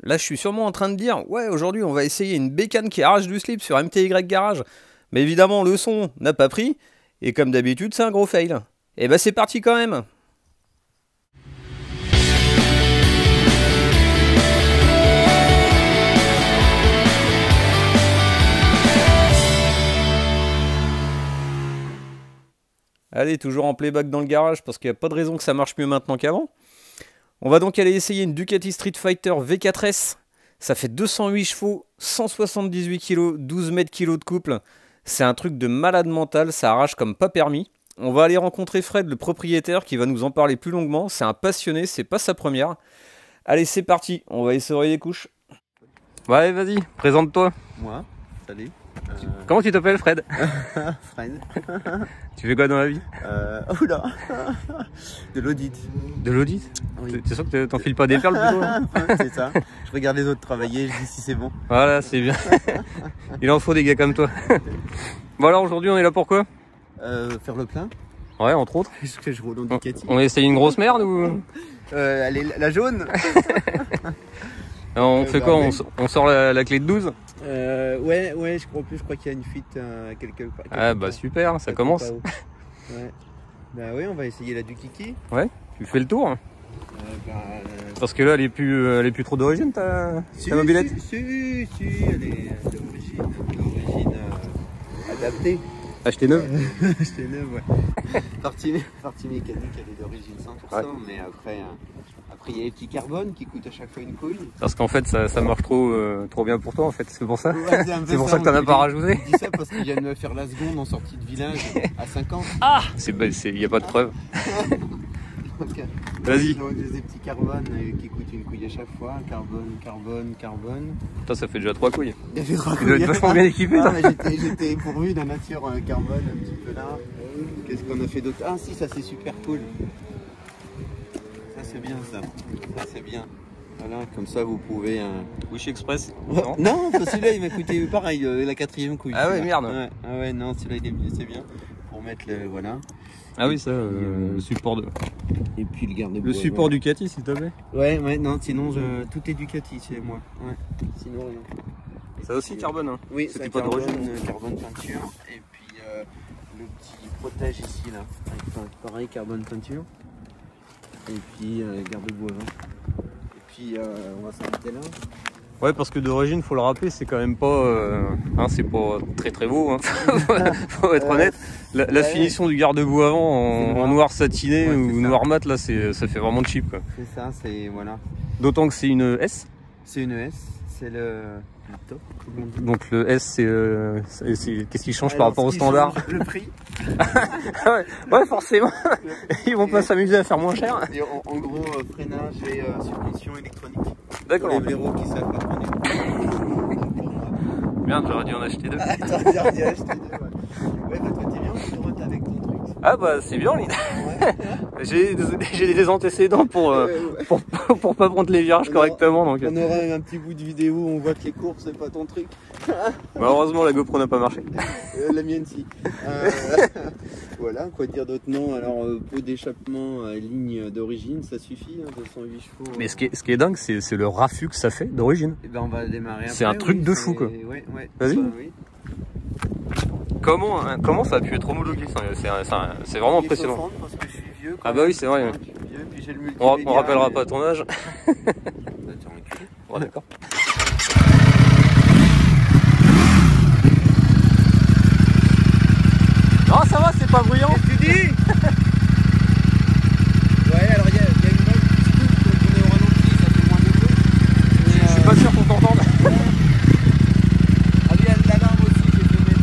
Là, je suis sûrement en train de dire, ouais, aujourd'hui, on va essayer une bécane qui arrache du slip sur MTY Garage. Mais évidemment, le son n'a pas pris, et comme d'habitude, c'est un gros fail. Et bah, c'est parti quand même. Allez, toujours en playback dans le garage, parce qu'il n'y a pas de raison que ça marche mieux maintenant qu'avant. On va donc aller essayer une Ducati Street Fighter V4S. Ça fait 208 chevaux, 178 kg, 12 mètres kg de couple. C'est un truc de malade mental, ça arrache comme pas permis. On va aller rencontrer Fred, le propriétaire, qui va nous en parler plus longuement. C'est un passionné, c'est pas sa première. Allez, c'est parti, on va essorer les couches. Ouais, vas-y, présente-toi. Moi, salut. Comment tu t'appelles, Fred? Fred. Tu fais quoi dans la vie? Oula. De l'audit. De l'audit? Oui. T'es sûr que t'en files pas des perles plutôt hein? C'est ça. Je regarde les autres travailler, je dis si c'est bon. Voilà, c'est bien. Il en faut des gars comme toi. Bon alors aujourd'hui on est là pour quoi? Faire le plein. Ouais, entre autres. Est-ce que je roule en Ducati? On essaye une grosse merde ou? Allez, la jaune. Alors, on fait quoi? On sort la clé de 12? Ouais, je crois qu'il y a une fuite quelque part. Ah bah super, ça commence. Ouais. Bah oui, on va essayer la Dukiki. Ouais, tu fais le tour. Bah, Parce que là elle est plus trop d'origine ta mobilette. Si, elle est d'origine adaptée. Acheter neuve. Acheter neuve, ouais. Partie mécanique, elle est d'origine 100%, ouais. Mais après il y a les petits carbones qui coûtent à chaque fois une couille. Parce qu'en fait ça marche trop bien pour toi en fait, c'est pour ça. Ouais, c'est pour ça que t'en as pas rajouté. Je dis ça parce qu'il vient de me faire la seconde en sortie de village à 50. Ah, y a pas de preuve. Vas-y. Des petits carbones qui coûtent une couille à chaque fois. Carbone. Toi, ça fait déjà 3 couilles. Il fait 3 couilles. Tu dois être vachement bien équipé. Ah, j'étais pourvu d'un nature carbone un petit peu là. Qu'est-ce qu'on a fait d'autre? Ah si, ça c'est super cool. Ça c'est bien ça. Ça c'est bien. Voilà, comme ça vous pouvez... Wish Express. Non, celui-là il m'a coûté pareil, la 4e couille. Ah ouais, merde. Ouais, ah ouais, non, celui-là c'est bien. Pour mettre le... Voilà. Ah oui, ça, le support de... Et puis le garde-boue. Le support Ducati, s'il te plaît. Ouais, non, sinon, tout est Ducati chez moi. Ouais. Sinon, rien. Ça aussi carbone, hein? Oui, c'était pas pas d'origine. Carbone peinture. Et puis, le petit protège ici, là. Pareil, carbone peinture. Et puis, garde-boue avant. Et puis, on va s'arrêter là. Ouais, parce que d'origine, faut le rappeler, c'est quand même pas, c'est pas très beau, hein. Faut être honnête. La finition du garde-boue avant en noir satiné ou noir mat, là, ça fait vraiment cheap, quoi. C'est ça, voilà. D'autant que c'est une S. C'est une S, c'est le top. Donc le S, qu'est-ce qui change par rapport au standard? Le prix. ouais, forcément. Ils vont pas s'amuser à faire moins cher. Et en gros, freinage et suspension électronique. D'accord. Les blaireaux qui savent pas prendre. Merde, j'aurais dû en acheter 2. Ah, t'aurais dû en acheter 2, ouais. Ouais, bah toi t'es bien, on te rote avec ton truc. Ah bah c'est bien, Lina. Ouais. J'ai des antécédents pour pas prendre les virages correctement. Donc... On aura un petit bout de vidéo où on voit que les courbes c'est pas ton truc. Bah heureusement la GoPro n'a pas marché. La mienne si. Voilà, quoi dire d'autre? Non, alors pot d'échappement ligne d'origine, ça suffit, hein, 208 chevaux. Mais ce qui est dingue, c'est le raffut que ça fait d'origine. Et ben on va démarrer après. C'est un truc de fou quoi. Ouais. Vas-y. Bah, oui. Comment ça a pu être homologué? C'est vraiment impressionnant. Parce que je suis vieux, ah bah oui, c'est vrai. Je suis vieux, puis j'ai le on rappellera pas ton âge. Ouais, d'accord. Non, ça va, c'est pas bruyant. Qu'est-ce que tu dis? Ouais, alors il y a une bonne petite coupe quand on est au ralenti, ça fait moins de bruit. Je suis pas sûr qu'on t'entende. Ah, il y a de l'alarme aussi, j'ai fait mettre.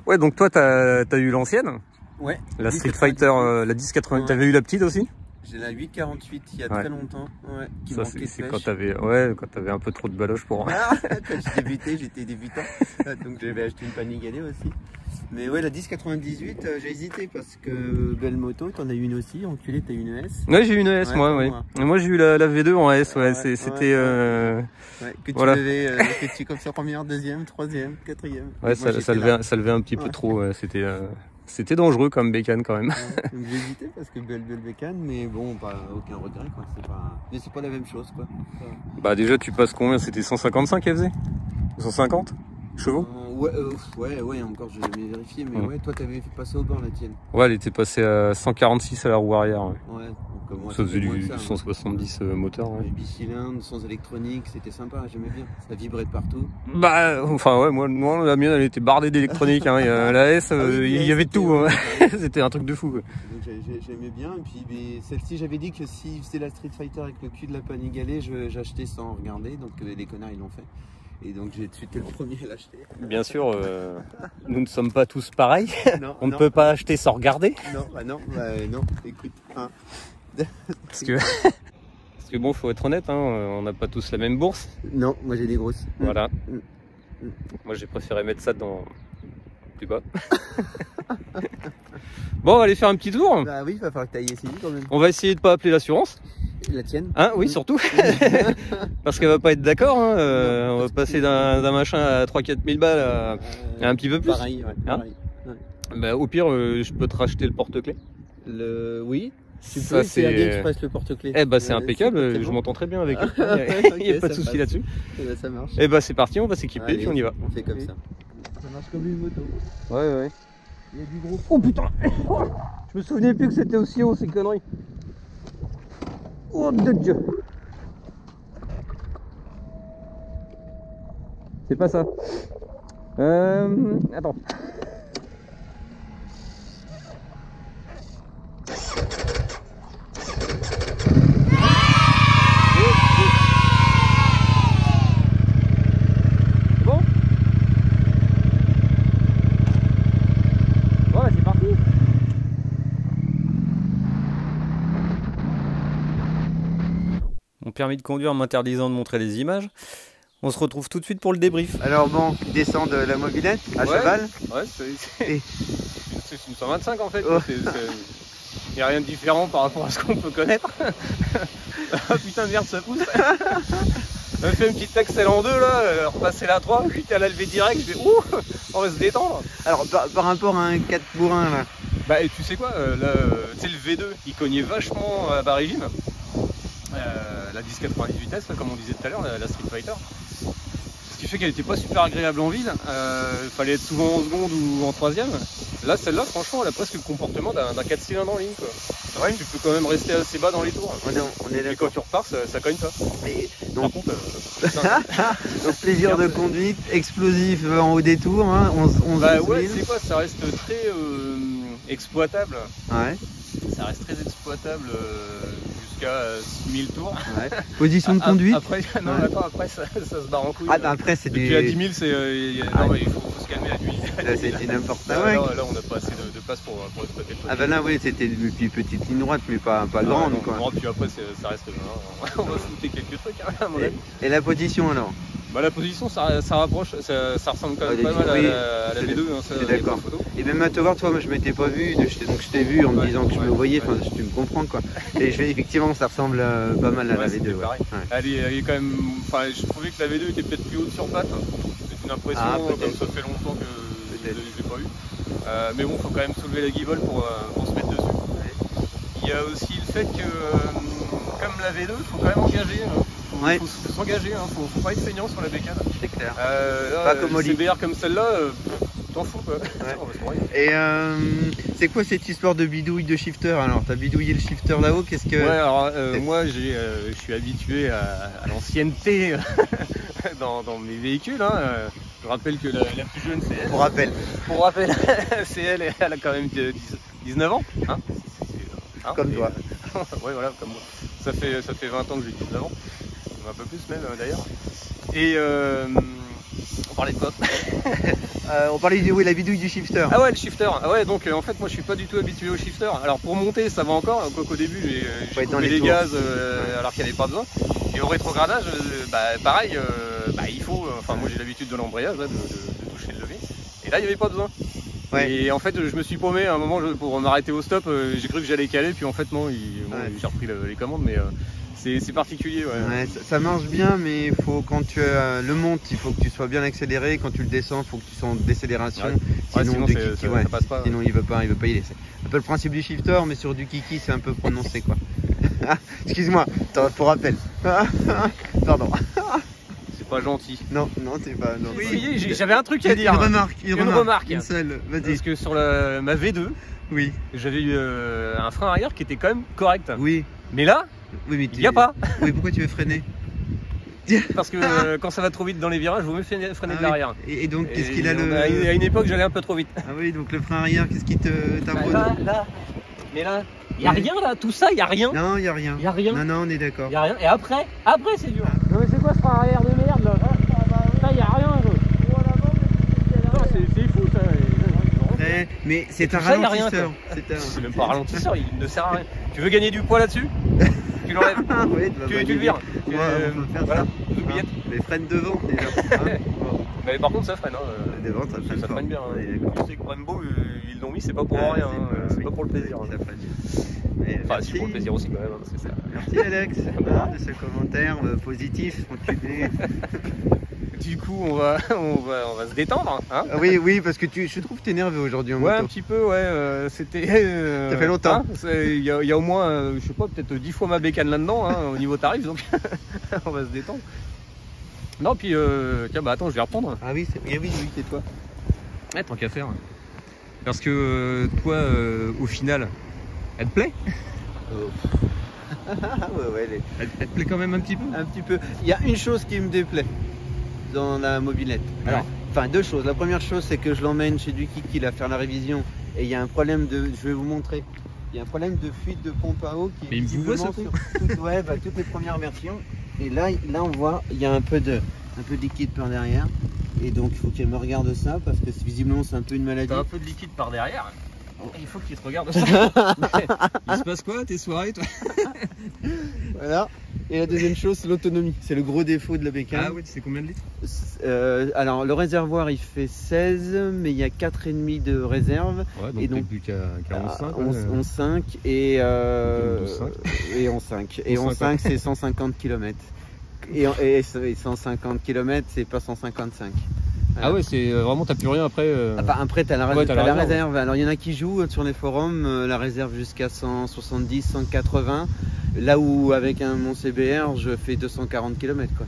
Ouais, donc toi, t'as eu l'ancienne, Ouais. la Street Fighter, la 1080. Ouais. T'avais eu la petite aussi? J'ai la 848 il y a Ouais. très longtemps. Ouais. Qui Ça, manquait de c'est pêche. quand t'avais un peu trop de baloche pour. Ah, quand j'ai débuté, j'étais débutant. Donc j'avais acheté une Panigale aussi. Mais ouais, la 1098, j'ai hésité parce que belle moto, t'en as eu une aussi. Enculé, t'as eu une S. Ouais, j'ai eu une S, Ouais, moi, ouais. Moi, j'ai eu la V2 en S, ouais. Ouais, C'était. Ouais, que tu Voilà. devais, que tu comme ça, première, deuxième, troisième, quatrième. Ouais, Donc, moi, ça levait un petit peu Ouais. trop. Ouais. C'était dangereux comme bécane quand même. Ouais, donc j'ai hésité parce que belle bécane, mais bon, aucun regret quoi. Mais c'est pas la même chose quoi. Bah, déjà, tu passes combien? C'était 155 qu'elle faisait? 150 chevaux? Ouais, encore j'ai jamais vérifié, mais ouais, toi t'avais fait passer au banc la tienne. Ouais, elle était passée à 146 à la roue arrière. Ouais. Ouais, donc moi Ça faisait moins du que ça, 170 moteur. Ouais. Les bicylindres, sans électronique, c'était sympa, j'aimais bien. Ça vibrait de partout. Bah, enfin, ouais, moi, la mienne, elle était bardée d'électronique. Hein. La S, il y avait de tout. Hein. C'était un truc de fou. Quoi. Donc j'aimais bien. Et puis celle-ci, j'avais dit que si c'était la Street Fighter avec le cul de la Panigale, j'achetais sans regarder. Donc les connards, ils l'ont fait. Et donc j'étais le premier à l'acheter. Bien sûr, nous ne sommes pas tous pareils. On ne non, peut pas acheter sans regarder. non, écoute. Hein. Parce que bon, faut être honnête, hein, on n'a pas tous la même bourse. Non, moi j'ai des grosses. Voilà. Moi j'ai préféré mettre ça dans plus bas. Bon, on va aller faire un petit tour. Bah oui, il va falloir que tu ailles essayer quand même. On va essayer de pas appeler l'assurance. La tienne? Hein, oui, surtout. Parce qu'elle va pas être d'accord. Hein. On va passer d'un machin à 3-4 000 balles à un petit peu plus. Pareil, ouais. Pareil. Bah, au pire, je peux te racheter le porte-clés. Oui. Tu Ça, peux, c'est AliExpress le porte-clés. Eh bah c'est impeccable, c'est je bon. m'entends très bien avec eux. Il n'y a Ok, pas de ça souci passe. là-dessus. Eh ben, ça marche. Eh bah c'est parti, on va s'équiper Allez, puis on y va. On fait comme ça. Ça marche comme une moto. Ouais. Il y a du gros. Oh putain. Je me souvenais plus que c'était aussi haut ces conneries. Oh de Dieu. C'est pas ça. Attends. Bon. Voilà, c'est parti. Mon permis de conduire m'interdisant de montrer les images. On se retrouve tout de suite pour le débrief. Alors bon, descend de la mobilette à Ouais. cheval. Ouais, Et- c'est une 125 en fait. Oh. Il n'y a rien de différent par rapport à ce qu'on peut connaître. Ah putain de merde, ça pousse. On a fait une petite accel en deux là, repasser la 3, puis à la levée direct, je fais ouh, on va se détendre. Alors par rapport à un 4 bourrin là. Bah et tu sais quoi, là, tu sais le V2, il cognait vachement à bas régime. La 1090 vitesse, là, comme on disait tout à l'heure, la Street Fighter. Ce qui fait qu'elle était pas super agréable en vide. Fallait être souvent en seconde ou en troisième. Là, celle-là, franchement, elle a presque le comportement d'un 4 cylindres en ligne. Quoi. Ouais. Tu peux quand même rester assez bas dans les tours. On est Et quand d'accord. tu repars, ça cogne pas. Et Par donc, contre, putain, donc plaisir de conduite, explosif en haut des tours, hein, 11 bah 12 ouais, 000. c'est quoi, ça reste très exploitable. Ouais, Ça reste très exploitable jusqu'à 6000 tours. ouais. Position de conduite. Après, non, Ouais. attends, après ça se barre en couille. Ah bah après c'est Depuis à 10 des. 000, c'est, Ah, non, il faut se calmer la nuit. Là c'était n'importe quoi. Là, on n'a pas assez de place pour exploiter le truc. Ah bah là oui c'était depuis petite ligne droite mais pas grande non, quoi. non, puis après, ça reste. On va shooter quelques trucs, hein, à mon avis. Et la position alors? Bah, la position, ça rapproche, ça ressemble quand même Ouais, pas mal oui, à la c'est- V2. Hein, ça, c'est il y a d'accord. pas photo. Et même à te voir, toi, moi je m'étais pas vu, donc je t'ai vu en me Ouais, disant que je me ouais, voyais, ouais. enfin tu me comprends quoi. Et je vais effectivement ça ressemble pas mal à la c'était V2. Ouais. pareil. Ouais. Elle est quand même. Enfin, je trouvais que la V2 était peut-être plus haute sur patte. C'est une impression, Ah, comme peut-être. ça fait longtemps que je Peut-être. l'ai pas eu. Mais bon, faut quand même soulever la guivole pour se mettre dessus. Il y a aussi le fait que, comme la V2, il faut quand même engager. Ouais. Faut s'engager, hein, faut pas être feignant sur la bécane. C'est clair. Là, Pas comme Oli. CBR comme celle-là, t'en fous quoi. On va se broyer. Et c'est quoi cette histoire de bidouille de shifter alors? T'as bidouillé le shifter là-haut, qu'est-ce que. Ouais, alors moi je suis habitué à l'ancienneté dans mes véhicules. Hein. Je rappelle que la plus jeune c'est elle. Pour rappel. Pour rappel, c'est elle, et elle a quand même 19 ans. Hein. Comme toi. Ouais, voilà, comme moi. Ça fait 20 ans que j'ai 19 ans. Un peu plus même d'ailleurs. Et On parlait de quoi? On parlait de oui, la bidouille du shifter. Ah ouais, le shifter. Ah ouais, donc en fait, moi je suis pas du tout habitué au shifter. Alors pour monter, ça va encore, quoique au début j'ai être dans coupé les les tours. gaz alors qu'il n'y avait pas besoin. Et au rétrogradage, pareil, il faut. Enfin, moi j'ai l'habitude de l'embrayage, là, de toucher le levier. Et là, il n'y avait pas besoin. Ouais. Et en fait, je me suis paumé à un moment pour m'arrêter au stop. J'ai cru que j'allais caler, puis en fait, non, j'ai repris les commandes, mais c'est particulier. Ouais. Ouais, ça marche bien, mais faut, quand tu le montes, il faut que tu sois bien accéléré. Quand tu le descends, il faut que tu sois en décélération. Ouais. Sinon, Ça passe pas. Sinon il veut pas y laisser. Un peu le principe du shifter, mais sur du kiki, c'est un peu prononcé quoi. Excuse-moi, pour rappel. Pardon. C'est pas gentil. Non, t'es pas. Non, Oui, j'avais un truc à dire. Une remarque. Une seule. Vas-y. Parce que sur ma V2, Oui. j'avais eu un frein arrière qui était quand même correct. Oui. Mais là, Oui, mais il n'y a pas. Oui, pourquoi tu veux freiner? Parce que quand ça va trop vite dans les virages, il vaut mieux freiner de oui. l'arrière. Et donc, qu'est-ce qu'il a À une époque, j'allais un peu trop vite. Ah oui, donc le frein arrière, qu'est-ce qui t'abonne? Là. Mais là, il n'y a rien là. Tout ça, il n'y a rien. Non, il n'y a rien. Il n'y a rien. Non, on est d'accord. Il n'y a rien. Et après c'est dur. Non, mais c'est quoi ce frein arrière de merde là? Là, il n'y a rien. C'est fou ça. Mais c'est un Tout ça, y a rien, ralentisseur. C'est même pas un ralentisseur, il ne sert à rien. Tu veux gagner du poids là-dessus? Tu l'enlèves. Oui, Tu le vires. Ouais, on peut faire Voilà, ça. aux oubliettes. Les freine devant déjà. Hein. Bon. Mais par contre, ça freine. Hein. Devant, ça freine Ça fort. freine bien. On est Hein. d'accord. Tu sais que Brembo, ils l'ont mis, c'est pas pour Ah, rien. C'est oui. pas pour le plaisir. Ça freine bien. Mais Enfin, merci. si pour le plaisir aussi quand même. Hein, c'est ça. Merci Alex de ce commentaire positif. Enculé. Du coup, on va se détendre. Hein. Ah oui, parce que je trouve que t'es énervé aujourd'hui en Ouais, moto. un petit peu, ouais. C'était. Ça fait longtemps. Il y a au moins, je sais pas, peut-être 10 fois ma bécane là-dedans, hein, au niveau tarif, donc on va se détendre. Non, puis, tiens, attends, je vais reprendre. Ah oui, c'est toi. Ouais, tant qu'à faire. Parce que toi, au final, elle te plaît? Ouais, Elle te plaît quand même un petit peu? un petit peu. Il y a une chose qui me déplaît dans la mobilette. Alors, enfin deux choses. La première chose, c'est que je l'emmène chez du Kiki à faire la révision et il y a un problème de, je vais vous montrer. Il y a un problème de fuite de pompe à eau qui Mais il me voit, visiblement sur toutes les premières versions. Et là on voit, il y a un peu de liquide par derrière. Et donc il faut qu'elle me regarde ça parce que visiblement c'est un peu une maladie. T'as un peu de liquide par derrière. Il faut qu'il te regarde ça. Il se passe quoi tes soirées toi? Voilà. Et la deuxième chose, c'est l'autonomie. C'est le gros défaut de la bécane. Ah oui, tu sais combien de litres? Alors le réservoir il fait 16, mais il y a 4,5 de réserve. Ouais, donc, et donc plus qu'à 11,5. 11,5 et 11,5. Et 11,5 c'est 150 km. Et 150 km c'est pas 155. Ah ouais, c'est vraiment, t'as plus rien après. Enfin, après, t'as la, ouais, t'as la réserve. Alors, il y en a qui jouent sur les forums, la réserve jusqu'à 170, 180. Là où, avec mon CBR, je fais 240 km, quoi.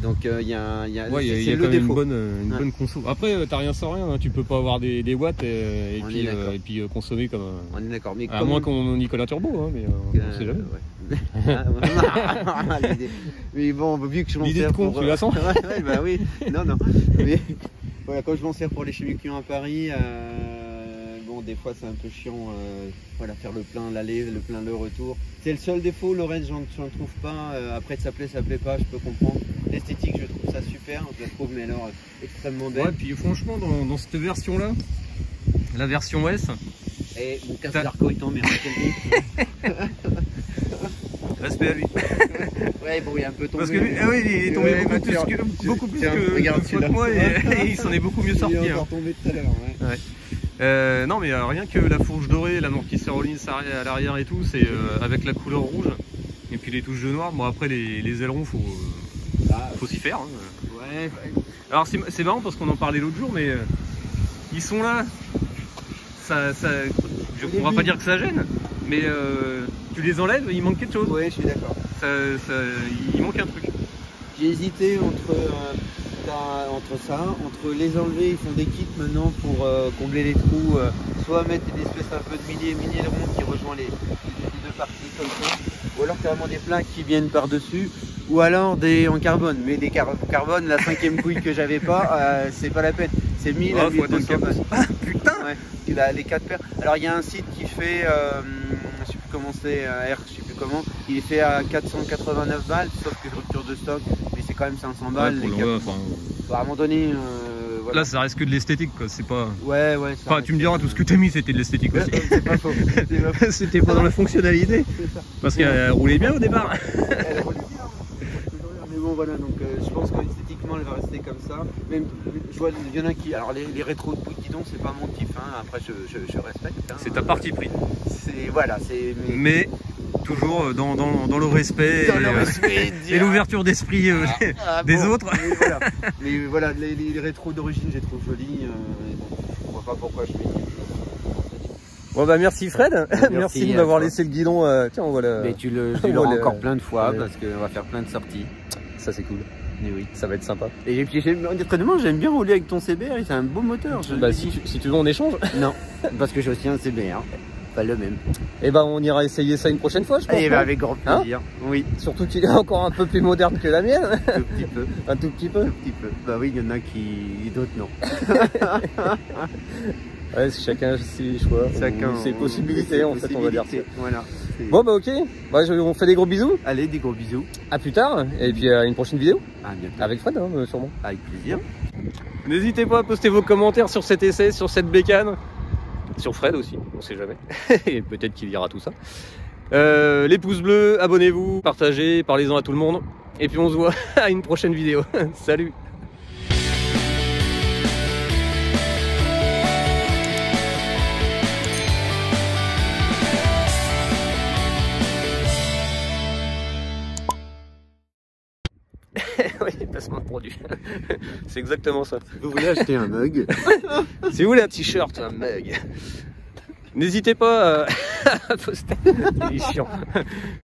Donc, il y a, ouais, c'est le défaut. Une Ouais. bonne conso. Après, t'as rien sans rien, hein. Tu peux pas avoir des watts et est puis consommer comme On est d'accord. Mais à moins qu'on y colle un turbo, hein, mais on sait jamais. Ouais. Mais bon, vu que je m'en L'idée sers de con, pour... tu la sens? Ouais, bah oui. Non. Mais voilà, quand je m'en sers pour les chemiques clients à Paris, bon, des fois c'est un peu chiant, voilà, faire le plein l'aller, le plein le retour. C'est le seul défaut. Le reste, j'en trouve pas. Après, ça plaît pas, je peux comprendre. L'esthétique, je trouve ça super. Je la trouve, mais alors extrêmement belle. Ouais, puis franchement, dans cette version-là, la version S, Et mon casque d'arco, il t'emmerde. respect à lui. Ouais, bon, il est un peu tombé. Parce que lui, ah oui, il est tombé Ouais, beaucoup plus que regarde fois que moi et il s'en est beaucoup mieux sorti. Il est Hein. encore tombé tout à l'heure, ouais. Non mais rien que la fourche dorée, l'amortisseur Rollins à l'arrière et tout, c'est avec la couleur rouge. Et puis les touches de noir. Bon après les ailerons, faut s'y faire. Hein. Ouais. Alors c'est marrant parce qu'on en parlait l'autre jour, mais ils sont là. On va pas dire que ça gêne, mais tu les enlèves, il manque quelque chose. Ouais, je suis d'accord. Il manque un truc. J'ai hésité entre les enlever, ils font des kits maintenant pour combler les trous, soit mettre une espèce un peu de mini-aileron qui rejoint les deux parties comme ça, ou alors carrément des plaques qui viennent par-dessus, ou alors des en carbone. Mais des carbone, la 5e couille que j'avais pas, c'est pas la peine. C'est 1000 à 1200 balles. Ah putain! Ouais, il a les 4 paires. Alors il y a un site qui fait, je sais plus comment c'est, je sais plus comment, il est fait à 489 balles, sauf que rupture de stock, mais c'est quand même 500 balles. Ouais, À un moment donné, voilà. Là, ça reste que de l'esthétique, quoi. C'est pas. Ouais. Enfin, tu me diras, tout ce que t'as mis, c'était de l'esthétique aussi. C'est pas faux. C'était pas dans la fonctionnalité. C'est ça. Parce qu'elle roulait bien au départ. Elle roule bien, mais bon, voilà, donc je pense qu'esthétiquement, elle va rester comme ça. Même, je vois, il y en a qui. Alors, les rétros de bout de guidon, c'est pas mon kiff, hein. Après, je respecte. Hein. C'est ta partie pris. Voilà, c'est. Mais toujours dans le respect et l'ouverture d'esprit des autres. Mais voilà, les rétros d'origine, je les trouve jolis. Donc, je vois pas pourquoi je mets. Bon bah merci Fred, merci de m'avoir laissé le guidon. Tiens, on voit le. Mais tu l'auras encore plein de fois parce qu'on va faire plein de sorties. Ça c'est cool. Mais oui, ça va être sympa. Et puis honnêtement, j'aime bien rouler avec ton CBR, c'est un beau moteur. Bah si tu veux on échange. Non, parce que j'ai aussi un CBR. Pas le même. Et ben on ira essayer ça une prochaine fois, je pense. Et ben avec grand plaisir. Hein, oui. Surtout qu'il est encore un peu plus moderne que la mienne. Un tout petit peu. Un tout petit peu. Un petit peu. Bah oui, il y en a qui, d'autres non. Ouais, chacun ses choix, ses possibilités en fait, on va dire ça. Voilà. Bon bah ok, bah, on fait des gros bisous. Allez, des gros bisous. À plus tard, et puis à une prochaine vidéo. À bientôt. Avec Fred, hein, sûrement. Avec plaisir. N'hésitez pas à poster vos commentaires sur cet essai, sur cette bécane. Sur Fred aussi, on sait jamais. Et peut-être qu'il lira tout ça. Les pouces bleus, abonnez-vous, partagez, parlez-en à tout le monde. Et puis on se voit à une prochaine vidéo. Salut! Oui, placement de produit. C'est exactement ça. Vous voulez acheter un mug? Si vous voulez un t-shirt, un mug, n'hésitez pas à poster. Il est chiant.